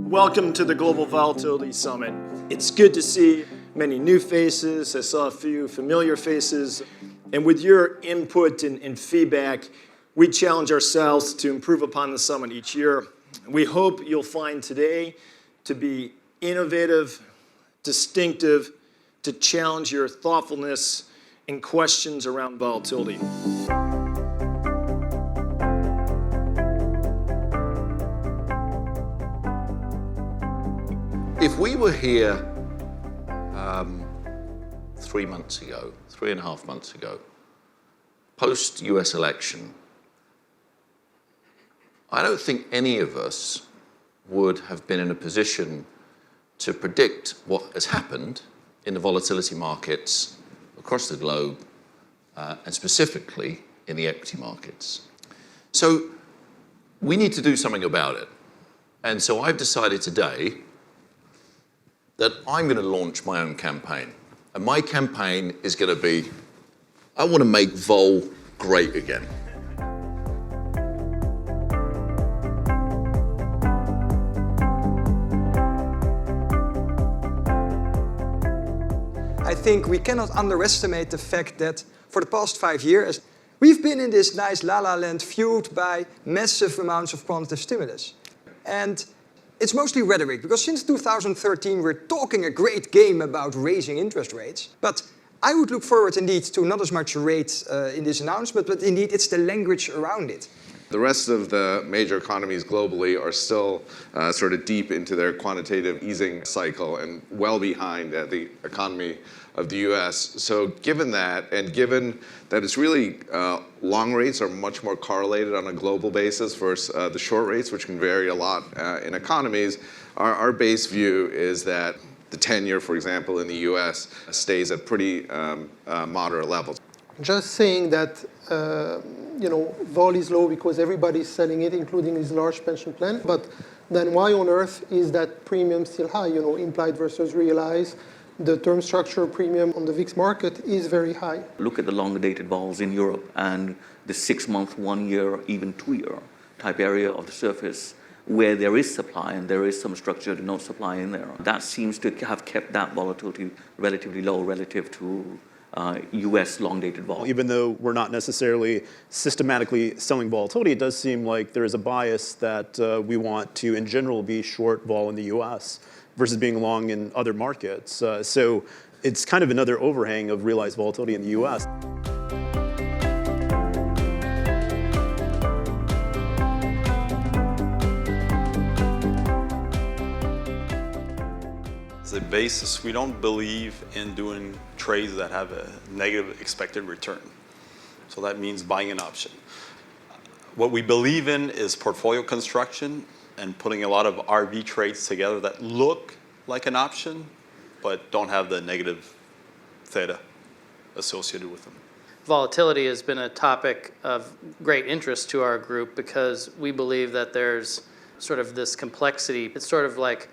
Welcome to the Global Volatility Summit. It's good to see many new faces. I saw a few familiar faces. And with your input and feedback, we challenge ourselves to improve upon the summit each year. We hope you'll find today to be innovative, distinctive, to challenge your thoughtfulness and questions around volatility. If we were here 3 months ago, 3.5 months ago, post-US election, I don't think any of us would have been in a position to predict what has happened in the volatility markets across the globe, and specifically in the equity markets. So we need to do something about it. And so I've decided today that I'm going to launch my own campaign. And my campaign is going to be, I want to make vol great again. I think we cannot underestimate the fact that for the past 5 years, we've been in this nice la-la land fueled by massive amounts of quantitative stimulus. And it's mostly rhetoric, because since 2013 we're talking a great game about raising interest rates. But I would look forward indeed to not as much rate in this announcement, but indeed it's the language around it. The rest of the major economies globally are still sort of deep into their quantitative easing cycle and well behind the economy of the US. So given that, and given that it's really long rates are much more correlated on a global basis versus the short rates, which can vary a lot in economies, our base view is that the 10-year, for example, in the US stays at pretty moderate levels. Just saying that vol is low because everybody's selling it, including these large pension plan. But then why on earth is that premium still high? Implied versus realized. The term structure premium on the VIX market is very high. Look at the longer dated vols in Europe and the 6-month, 1 year, even 2 year type area of the surface where there is supply and there is some structured no supply in there. That seems to have kept that volatility relatively low relative to US long-dated vol. Even though we're not necessarily systematically selling volatility, it does seem like there is a bias that we want to, in general, be short vol in the US versus being long in other markets. So it's kind of another overhang of realized volatility in the US. As a basis, we don't believe in doing trades that have a negative expected return. So that means buying an option. What we believe in is portfolio construction and putting a lot of RV trades together that look like an option, but don't have the negative theta associated with them. Volatility has been a topic of great interest to our group because we believe that there's sort of this complexity. It's sort of like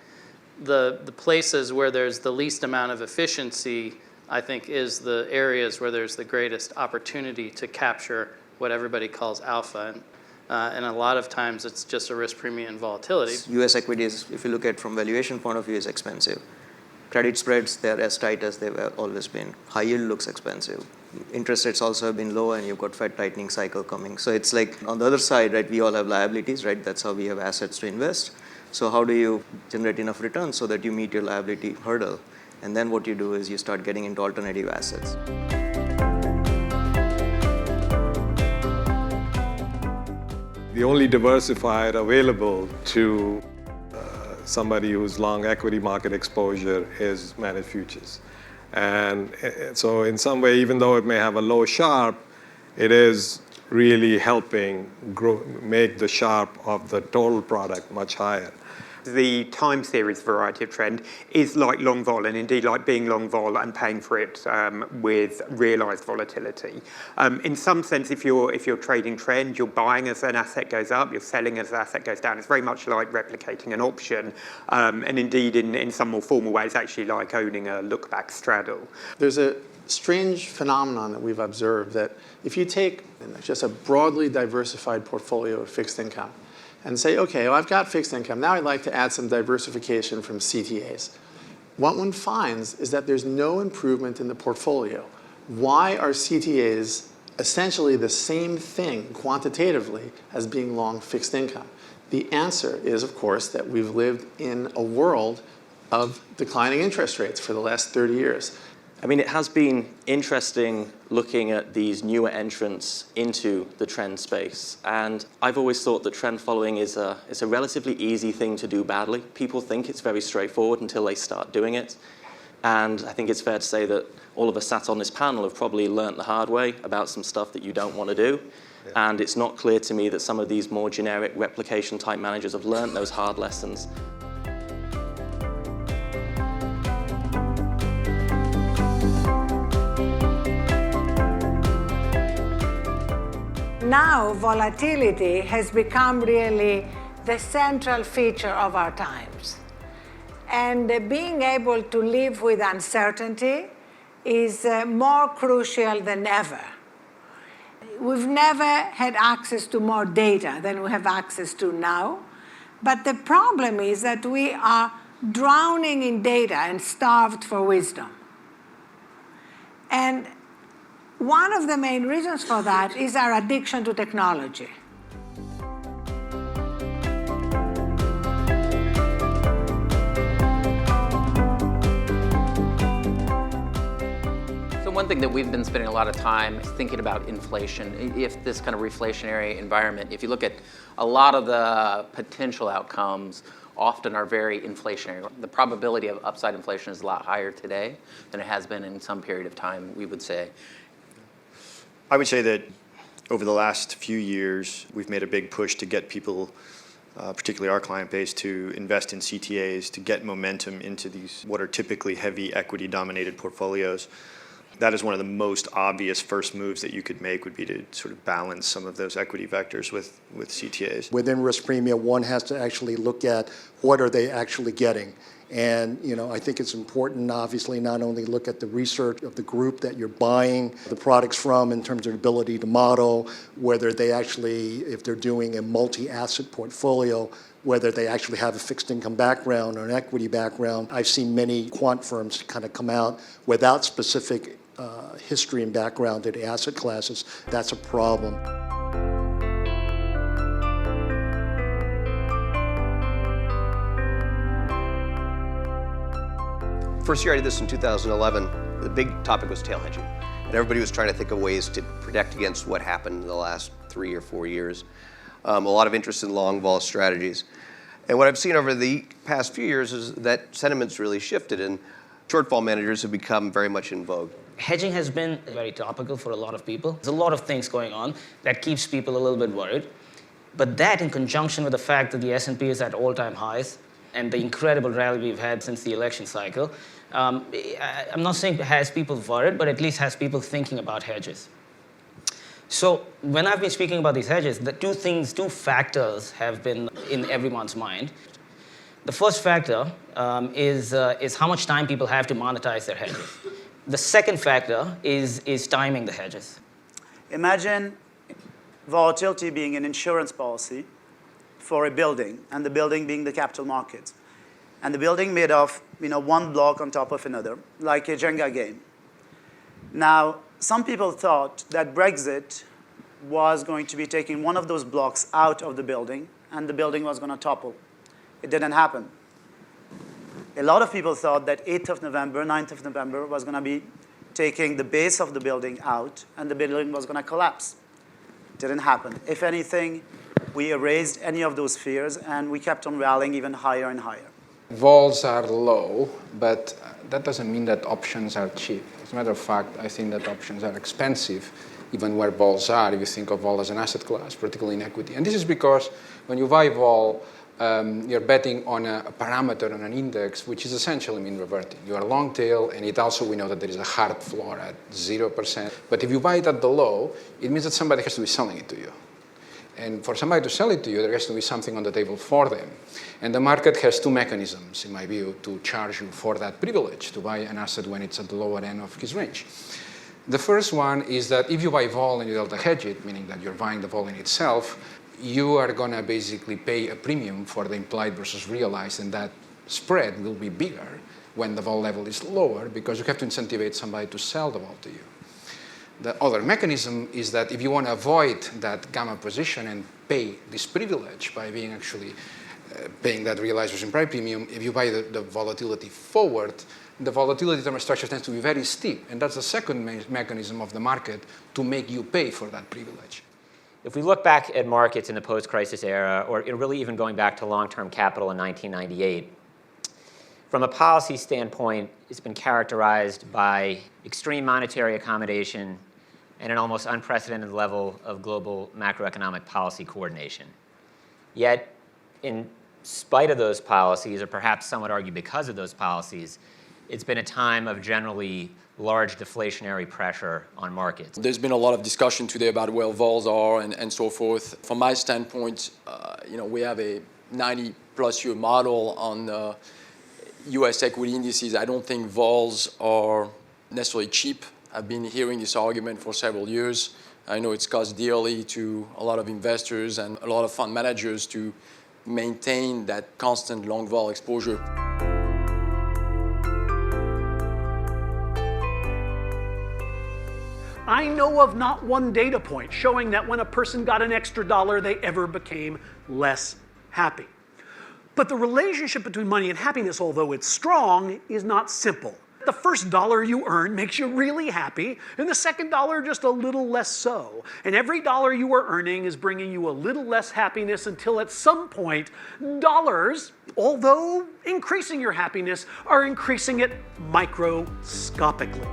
the places where there's the least amount of efficiency, I think, is the areas where there's the greatest opportunity to capture what everybody calls alpha. And a lot of times it's just a risk premium in volatility. US equities, if you look at from valuation point of view, is expensive. Credit spreads, they're as tight as they've always been. High yield looks expensive. Interest rates also have been low, and you've got Fed tightening cycle coming. So it's like on the other side, right, we all have liabilities, right? That's how we have assets to invest. So how do you generate enough returns so that you meet your liability hurdle? And then what you do is you start getting into alternative assets. The only diversifier available to somebody who's long equity market exposure is managed futures. And so in some way, even though it may have a low Sharpe, it is really helping make the Sharpe of the total product much higher. The time series variety of trend is like long vol, and indeed like being long vol and paying for it with realized volatility. In some sense, if you're trading trend, you're buying as an asset goes up, you're selling as the asset goes down. It's very much like replicating an option, and indeed in some more formal ways, actually like owning a look-back straddle. There's a strange phenomenon that we've observed that if you take just a broadly diversified portfolio of fixed income, and say, okay, well, I've got fixed income. Now I'd like to add some diversification from CTAs. What one finds is that there's no improvement in the portfolio. Why are CTAs essentially the same thing quantitatively as being long fixed income? The answer is, of course, that we've lived in a world of declining interest rates for the last 30 years. I mean, it has been interesting looking at these newer entrants into the trend space. And I've always thought that trend following is a relatively easy thing to do badly. People think it's very straightforward until they start doing it. And I think it's fair to say that all of us sat on this panel have probably learnt the hard way about some stuff that you don't want to do. Yeah. And it's not clear to me that some of these more generic replication type managers have learnt those hard lessons. Now, volatility has become really the central feature of our times. And being able to live with uncertainty is more crucial than ever. We've never had access to more data than we have access to now. But the problem is that we are drowning in data and starved for wisdom. And one of the main reasons for that is our addiction to technology. So one thing that we've been spending a lot of time thinking about inflation. If this kind of reflationary environment, if you look at a lot of the potential outcomes, often are very inflationary. The probability of upside inflation is a lot higher today than it has been in some period of time, we would say. I would say that over the last few years, we've made a big push to get people, particularly our client base, to invest in CTAs, to get momentum into these what are typically heavy equity-dominated portfolios. That is one of the most obvious first moves that you could make, would be to sort of balance some of those equity vectors with CTAs. Within risk premium, one has to actually look at what are they actually getting. And I think it's important, obviously, not only look at the research of the group that you're buying the products from in terms of ability to model, whether they actually, if they're doing a multi-asset portfolio, whether they actually have a fixed income background or an equity background. I've seen many quant firms kind of come out without specific history and background to the asset classes. That's a problem. First year I did this in 2011, the big topic was tail hedging. And everybody was trying to think of ways to protect against what happened in the last 3 or 4 years. A lot of interest in long vol strategies. And what I've seen over the past few years is that sentiment's really shifted and shortfall managers have become very much in vogue. Hedging has been very topical for a lot of people. There's a lot of things going on that keeps people a little bit worried. But that, in conjunction with the fact that the S&P is at all-time highs and the incredible rally we've had since the election cycle, I'm not saying it has people worried, but at least has people thinking about hedges. So when I've been speaking about these hedges, the two factors have been in everyone's mind. The first factor is how much time people have to monetize their hedges. The second factor is timing the hedges. Imagine volatility being an insurance policy for a building, and the building being the capital markets. And the building made of one block on top of another, like a Jenga game. Now, some people thought that Brexit was going to be taking one of those blocks out of the building, and the building was going to topple. It didn't happen. A lot of people thought that 8th of November, 9th of November was going to be taking the base of the building out, and the building was going to collapse. It didn't happen. If anything, we erased any of those fears, and we kept on rallying even higher and higher. Vols are low, but that doesn't mean that options are cheap. As a matter of fact, I think that options are expensive, even where vols are, if you think of vol as an asset class, particularly in equity. And this is because when you buy vol, you're betting on a parameter, on an index, which is essentially mean reverting. You are long tail, and it also, we know that there is a hard floor at 0%. But if you buy it at the low, it means that somebody has to be selling it to you. And for somebody to sell it to you, there has to be something on the table for them. And the market has two mechanisms, in my view, to charge you for that privilege, to buy an asset when it's at the lower end of his range. The first one is that if you buy vol and you delta hedge it, meaning that you're buying the vol in itself, you are going to basically pay a premium for the implied versus realized, and that spread will be bigger when the vol level is lower because you have to incentivize somebody to sell the vol to you. The other mechanism is that if you want to avoid that gamma position and pay this privilege by being actually paying that realized versus implied premium, if you buy the volatility forward, the volatility term structure tends to be very steep, and that's the second mechanism of the market to make you pay for that privilege. If we look back at markets in the post-crisis era, or really even going back to long-term capital in 1998, from a policy standpoint, it's been characterized by extreme monetary accommodation and an almost unprecedented level of global macroeconomic policy coordination. Yet, in spite of those policies, or perhaps some would argue because of those policies, it's been a time of generally large deflationary pressure on markets. There's been a lot of discussion today about where vols are and so forth. From my standpoint, we have a 90-plus year model on U.S. equity indices. I don't think vols are necessarily cheap. I've been hearing this argument for several years. I know it's cost dearly to a lot of investors and a lot of fund managers to maintain that constant long vol exposure. I know of not one data point showing that when a person got an extra dollar, they ever became less happy. But the relationship between money and happiness, although it's strong, is not simple. The first dollar you earn makes you really happy, and the second dollar just a little less so. And every dollar you are earning is bringing you a little less happiness until at some point, dollars, although increasing your happiness, are increasing it microscopically.